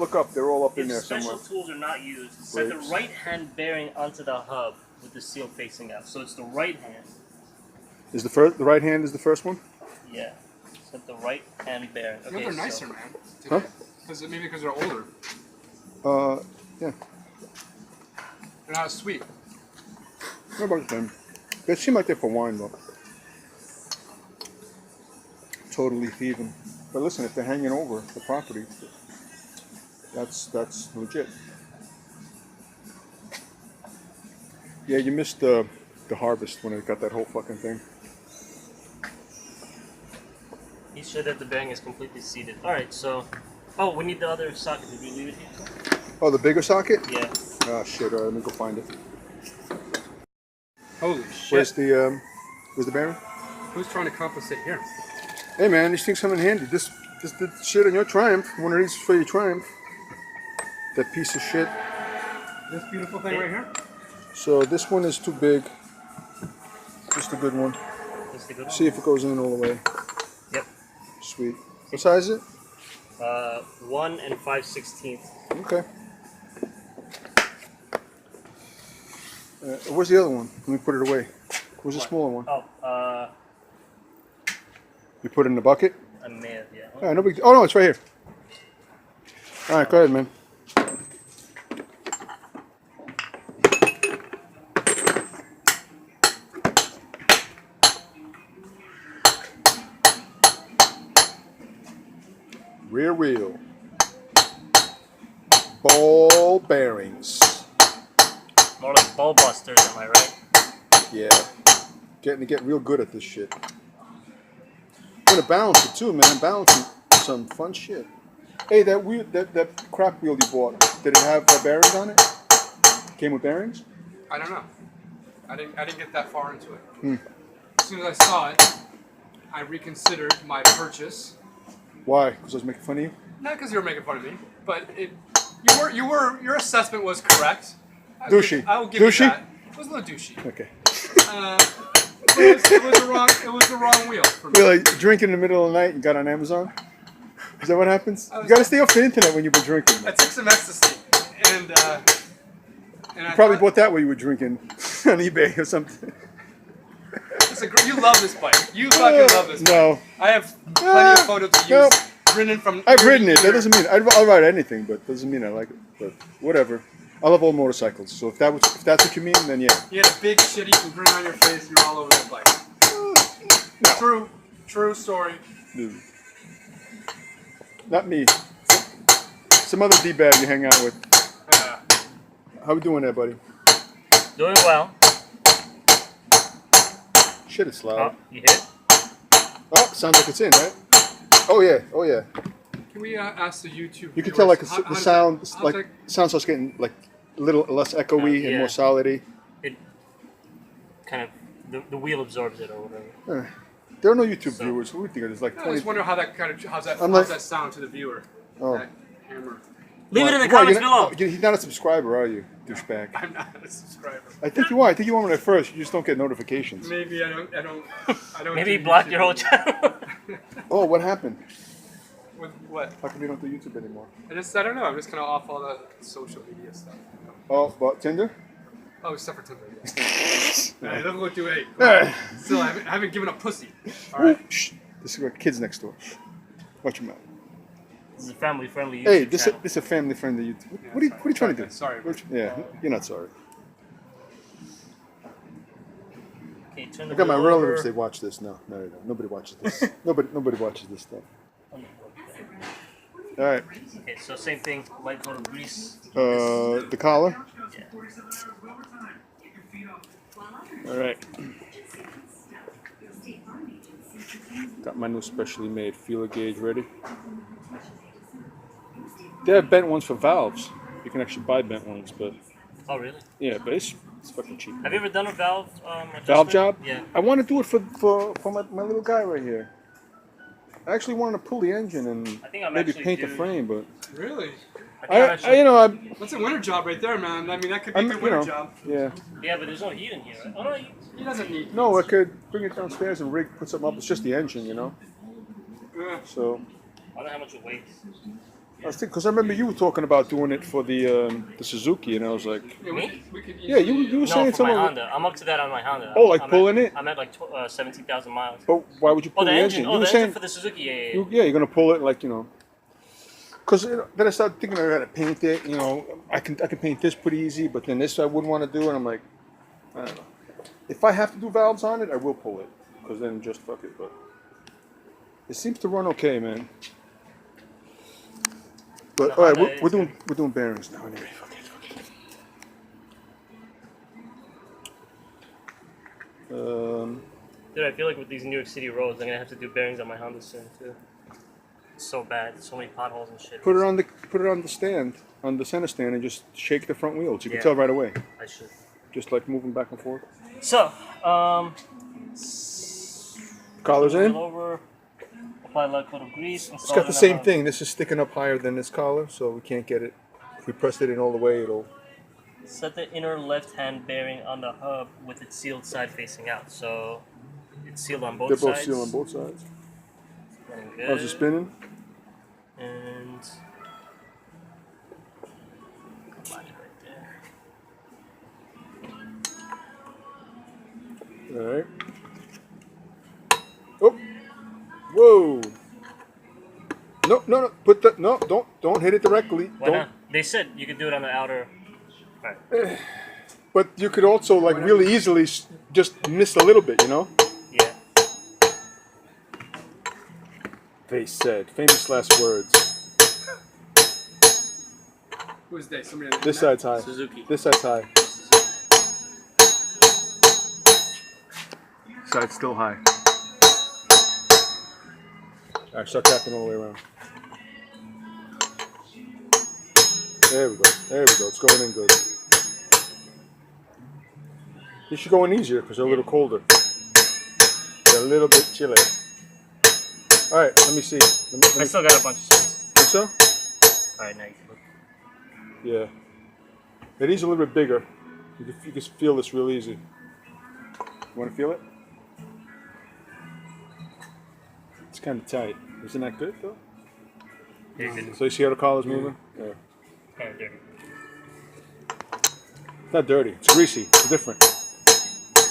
Look up. They're all up in there Special somewhere. tools are not used. Set the right hand bearing onto the hub with the seal facing out. So it's the right hand. Is the right hand is the first one? Yeah. Set the right hand bearing. Okay, they're nicer, man. Huh? Maybe because they're older. Yeah. They're not as sweet. What about them? They seem like they're for wine, though. Totally thieving. But listen, if they're hanging over the property, that's legit. Yeah, you missed the harvest when it got that whole fucking thing. He's sure that the bearing is completely seated. Alright, so... Oh, we need the other socket. Did we leave it here? Oh, the bigger socket? Yeah. Oh, shit. All right, let me go find it. Holy shit. Where's the bearing? Who's trying to compensate here? Hey, man, these things come in handy. This the shit on your Triumph. One of these for your Triumph. That piece of shit. This beautiful thing right here? So this one is too big. Just a good one. That's the good one? See if it goes in all the way. Yep. Sweet. What size is it? 1 5/16. Okay. Where's the other one? Let me put it away. Where's the smaller one? Oh, You put it in the bucket? I may have, yeah. All right, no big. Oh no, it's right here. All right, go ahead, man. Rear wheel. Ball bearings. More like ball busters, am I right? Yeah. Getting to get real good at this shit. I'm gonna balance it too, man. Balancing some fun shit. Hey, that wheel, that crap wheel you bought, did it have bearings on it? Came with bearings? I don't know. I didn't get that far into it. Hmm. As soon as I saw it, I reconsidered my purchase. Why? Because I was making fun of you? Not because you were making fun of me, but your assessment was correct. Douchey. I will give Douchey? you that. It was a little douchey. Okay. It was the wrong wheel for me. Really, drinking in the middle of the night, you got on Amazon? Is that what happens? You gotta stay off the internet when you've been drinking. I took some ecstasy, and you probably bought that while you were drinking on eBay or something. You love this bike. You fucking love this bike. No. I have plenty of photos to use. Ridden from. I've ridden it. That doesn't mean I'll ride anything, but doesn't mean I like it. But whatever. I love old motorcycles. So if that's what you mean, then yeah. You had a big shit you can bring on your face. You're all over that bike. No. True story. Dude. Not me. Some other D-bag you hang out with. How we doing there, buddy? Doing well. Shit, it's loud. Oh, you hit? Oh, sounds like it's in, right? Oh yeah, oh yeah. Can we ask the YouTube? You can tell like the sound, sound starts getting like a little less echoey and yeah. more solidy. It kind of the wheel absorbs it or whatever. There are no YouTube viewers. Who would think there's like 20? I just wonder how how's that sound to the viewer? Oh. That hammer. Leave it in the comments below. You're not a subscriber, are you, douchebag? I'm not a subscriber. I think you are. I think you are when at first. You just don't get notifications. Maybe I don't. Maybe you blocked your whole channel. Oh, what happened? With what? How come you don't do YouTube anymore? I don't know. I'm just kind of off all the social media stuff. Oh, but Tinder? Oh, except for Tinder. Yeah. Alright, don't go do it. Still, I haven't given up pussy. All right. Shh. This is got kids next door. Watch your mouth. This is a family-friendly YouTube Hey, this channel. is a family-friendly YouTube. Yeah, what are you trying to do? Sorry. Yeah, you're not sorry. Okay, turn the I got my wheel relatives. over. They watch this. No, nobody watches this. nobody watches this stuff. All right. Okay, so same thing. Light coat of grease. The collar. Yeah. All right. Got my new specially made feeler gauge ready. They have bent ones for valves. You can actually buy bent ones, but Oh, really? yeah, but it's fucking cheap. Have you ever done a valve adjustment? Valve job? Yeah. I want to do it for my little guy right here. I actually wanted to pull the engine and I think I'm maybe actually paint the due. frame, but Really? I That's a winter job right there, man. I mean, that could be a good winter job. Yeah. Yeah, but there's no heat in here, right? Oh, no, He doesn't need. No, I could bring it downstairs and put something up. It's just the engine, you know. Yeah. So I don't know how much it weighs. I was thinking because I remember you were talking about doing it for the Suzuki, and I was like, Yeah, Me? we could yeah, you were No, saying for my something. Honda. I'm up to that on my Honda. Oh, like I'm pulling at, it? I'm at like 17,000 miles. But why would you pull Oh, the the engine. You Oh, were the saying, engine for the Suzuki. Yeah. you're gonna pull it like because then I started thinking I gotta paint it. I can paint this pretty easy, but then this I wouldn't want to do, and I'm like, I don't know. If I have to do valves on it, I will pull it, because then just fuck it. But it seems to run okay, man. But The all right, Honda is we're doing bearings now anyway. Fuck it. Dude, I feel like with these New York City roads, I'm gonna have to do bearings on my Honda soon too. It's so bad. So many potholes and shit. Put it on the stand, on the center stand, and just shake the front wheels. You can Yeah. tell right away, I should. just like moving back and forth. So, Collars in. roll over, apply a light coat of grease. It's got the same thing. This is sticking up higher than this collar, so we can't get it. If we press it in all the way, it'll. Set the inner left-hand bearing on the hub with its sealed side facing out. So, it's sealed on both They're both sides. sealed on both sides. Running good. How's it spinning? And line it right there. All right. Oh, whoa! No! Put that. No, don't hit it directly. Why not? They said you could do it on the outer. Right. But you could also like really easily just miss a little bit, Yeah. They said famous last words. Who's they? Somebody on the This internet? side's high. Suzuki. This side's high. Side's still high. All right, start tapping all the way around. There we go. It's going in good. You should go in easier because they're a little colder. They're a little bit chilly. All right, let me see. Let I me still got a bunch of space. think so? All right, now you can look. Yeah. It is a little bit bigger. You can feel this real easy. You want to feel it? It's kind of tight. Isn't that good though? Here you can. So you see how the collar's moving? Yeah. Kind of dirty. It's not dirty. It's greasy. It's different.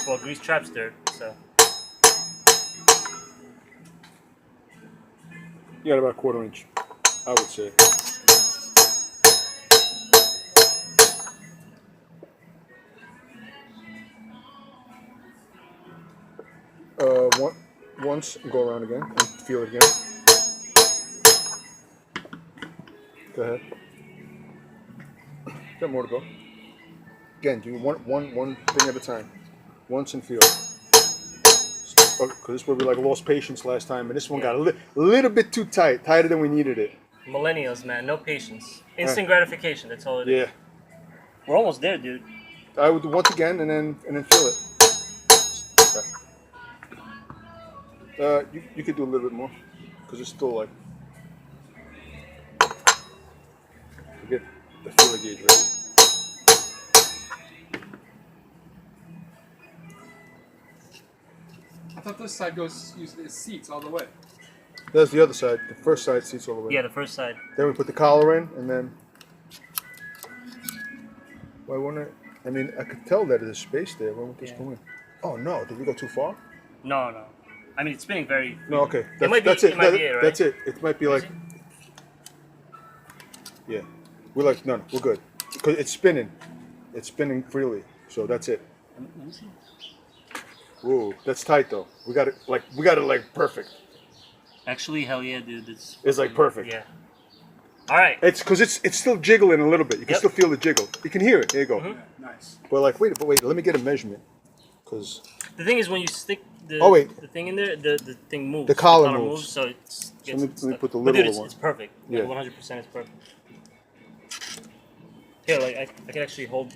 Well, grease traps dirt, so. You got about a 1/4 inch, I would say. Once, go around again and feel it again. Go ahead. Got more to go. Again, do one thing at a time. Once and feel. Because this is where we lost patience last time, and this one got a little bit too tight, tighter than we needed it. Millennials, man, no patience. Instant gratification, that's all it is. Yeah. We're almost there, dude. I would do once again and then feel it. You could do a little bit more because it's still like. Get the feeler gauge ready. I thought this side uses seats all the way. That's the other side. The first side seats all the way. Yeah, the first side. Then we put the collar in, and then. Why wouldn't it? I mean, I could tell that there's space there. Why won't this go in? Oh no! Did we go too far? No. I mean, it's spinning very. No. Okay. It might be. That's it. It might be it, right? That's it. It might be like. it? Yeah. We're like no, we're good because it's spinning. It's spinning freely. So that's it. Let me see. Whoa, that's tight though. We got it like perfect. Actually, hell yeah, dude. It's like perfect. Yeah. All right. It's because it's still jiggling a little bit. You can still feel the jiggle. You can hear it. There you go. Nice. But wait. Let me get a measurement. Because The thing is, when you stick the the thing in there, the thing moves. The collar moves. So it's. let me stuck. put the But dude, little one. it's perfect. Yeah. 100% it's perfect. Here, like I can actually hold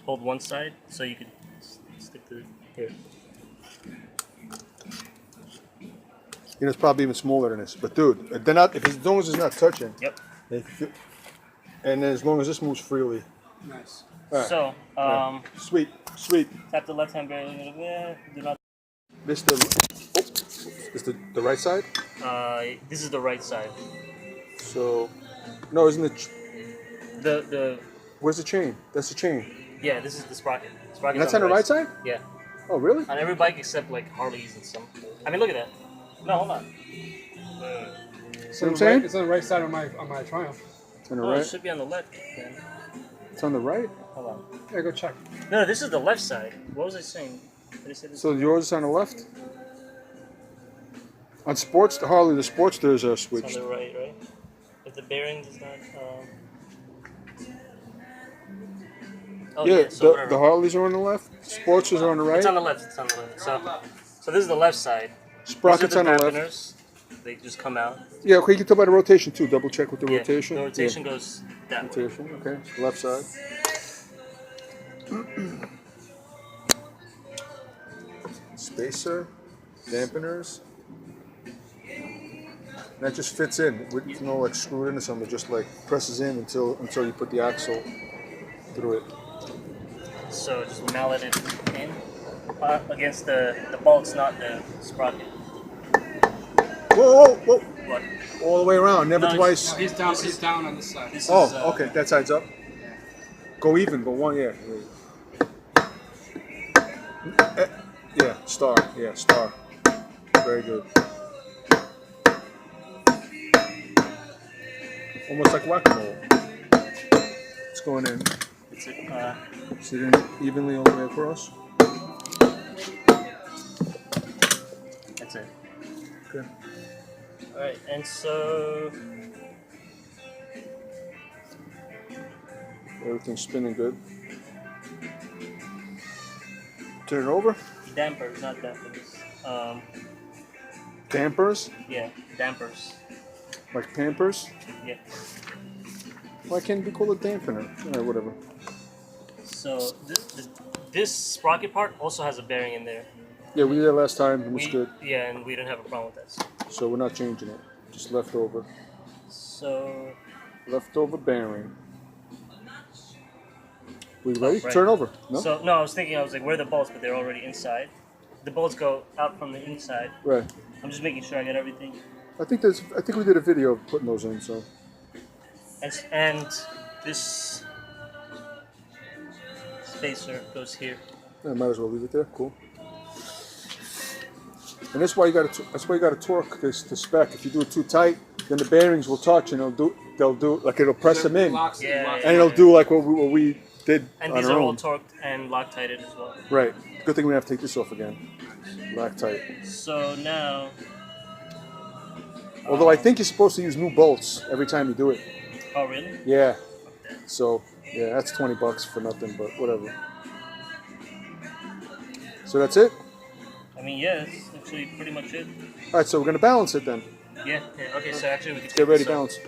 one side, so you could stick the here. It's probably even smaller than this. But dude, they're not. As long as it's not touching. Yep. And then as long as this moves freely. Nice. All right. So, Sweet. tap the left hand barrel a little bit. Do not. This the right side. This is the right side. So No, isn't it? The Where's the chain? That's the chain. yeah, this is the sprocket. Sprocket's And that's on the right side? Yeah, Oh, really? on every bike except like Harleys and some. I mean, look at that. No, hold on. See what I'm saying? It's on the right side of my Triumph. It's on the Oh, it right. should be on the left. Then. It's on the right. Hold on. Yeah, go check. No, this is the left side. What was I saying? Did I say this? So yours is on the left. On sports, the Harley, the Sportsters are It's switched. on the right, right? If the bearing does not. Oh, Yeah, so the Harleys are on the left. Sportsters are on the right. It's on the left. It's on the left. So this is the left side. Sprockets These are on the left. dampeners. They just come out. Yeah, okay, you can talk about the rotation too. Double check with the rotation. The rotation goes that way. Rotation, okay. Left side. Spacer, dampeners. And that just fits in. With no like screwed into something. It just like presses in until you put the axle through it. So just mallet it in against the bolts, not the sprocket. Whoa, whoa, whoa! What? All the way around, never No, twice. No, he's down. He's down on this side. This is, Oh, okay, that side's up. Go even, go one, yeah. Yeah, star, yeah, star. Very good. Almost like whack-a-mole. It's going in. It's Sit in evenly all the way across. that's it. Okay. All right, and so Everything's spinning good. Turn it over. dampers, not dampers. Dampers, Yeah, dampers. like Pampers. Yeah. Why can't it be called a dampener? Alright, whatever. So this sprocket part also has a bearing in there. Yeah, we did that last time. It was good. Yeah, and we didn't have a problem with that. So we're not changing it. Just leftover. So Leftover bearing. We ready? right. Turn over. No? So no, I was like, where are the bolts? But they're already inside. The bolts go out from the inside. Right. I'm just making sure I got everything. I think we did a video of putting those in, so And this spacer goes here. I might as well leave it there. Cool. And that's why you got to torque this to spec. If you do it too tight, then the bearings will touch and they'll do like it'll press them in, Locks- Yeah, locks- and it'll do like what we did And on these our are all own. torqued and Loctited as well. Right. Good thing we have to take this off again. Loctite. So now, Although I think you're supposed to use new bolts every time you do it. oh really? Yeah. So yeah, that's $20 for nothing, but whatever. So that's it. I mean, yeah, it's actually pretty much it. All right. So we're gonna balance it then. Yeah. Okay. So actually, we could Get ready, so, balance.